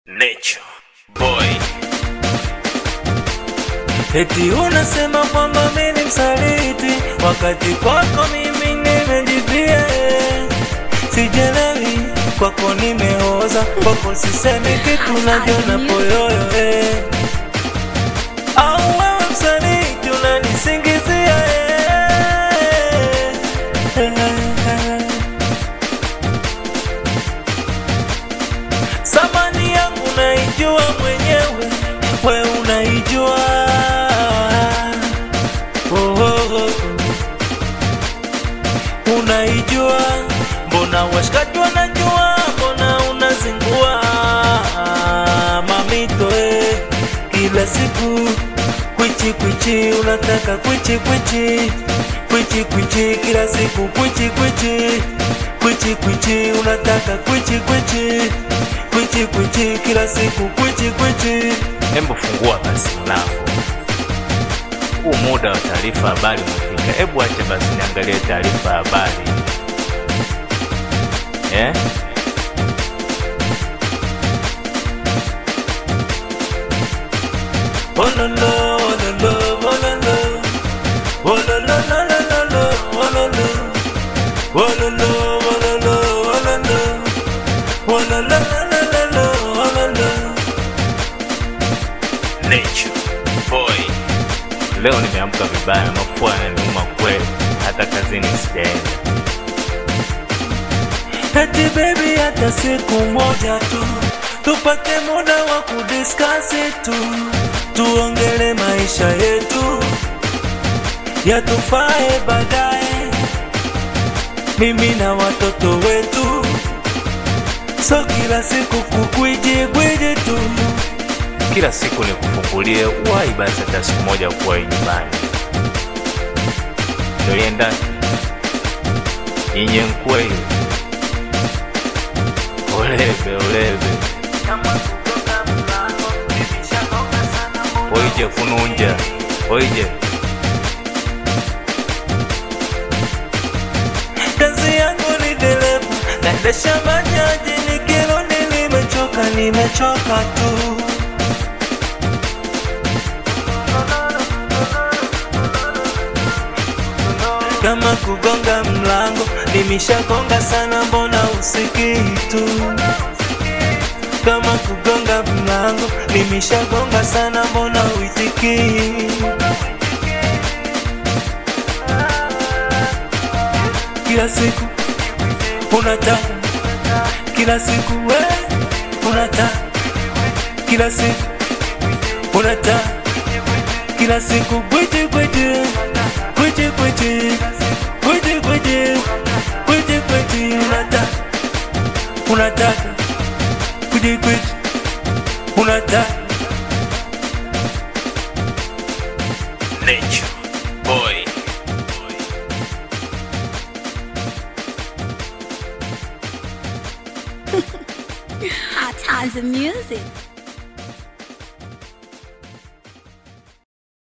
Nature Boy. Eti unasema kwamba mimi ni msaliti, wakati kwako mimi nimejibia. Sijelewi, kwako nimeoza, kwako sisemi kitu, najiona poyoyo. Au wewe msaliti unanisingizia. Samani yangu naijua mwenyewe, we unaijua. Unaijua, mbona washikaji wanajua, mbona unazingua mamito kila siku kwichi kwichi, unataka kwichi kwichi, kwichi kwichi kila siku kwichi kwichi, kwichi kwichi unataka kwichi kwichi, kwichi kwichi kila siku kwichi kwichi. Hebu fungua basi mlango. Huu muda wa taarifa habari umefika. Hebu acha basi niangalie taarifa habari. Ololo, ololo, ololo. Ololo, ololo, ololo. Ololo, ololo, ololo. Ololo, ololo, ololo. Nature Boy. Leo nimeamka vibaya, mafua yananiuma kweli, hata kazini sijaenda. Eti baby, hata siku moja tu tupate muda wa kudiskasi tu, tuongele maisha yetu yatufae baadaye, mimi na watoto wetu, so kila siku kukwiji kwiji tu. Kila siku nikufungulie, wai basi hata siku moja kuwa nyumbani. Ndio yenda inye nkweli. Olebe, olebe. Oije kununja, oije. Kazi yangu ni dereva, naendesha bajaji, nikirudi nimechoka, nimechoka tu. Kama kugonga mlango, nimeshagonga sana, mbona usikii tu? Kama kugonga mlango, nimeshagonga sana, mbona uitikii? Kila siku unataka, kila siku unataka, kila siku unataka, kila siku gwiji gwiji, gwiji gwiji, gwiji gwiji, gwiji gwiji, unataka, unataka, gwiji gwiji, unataka. Nature Boy. Hot times of music.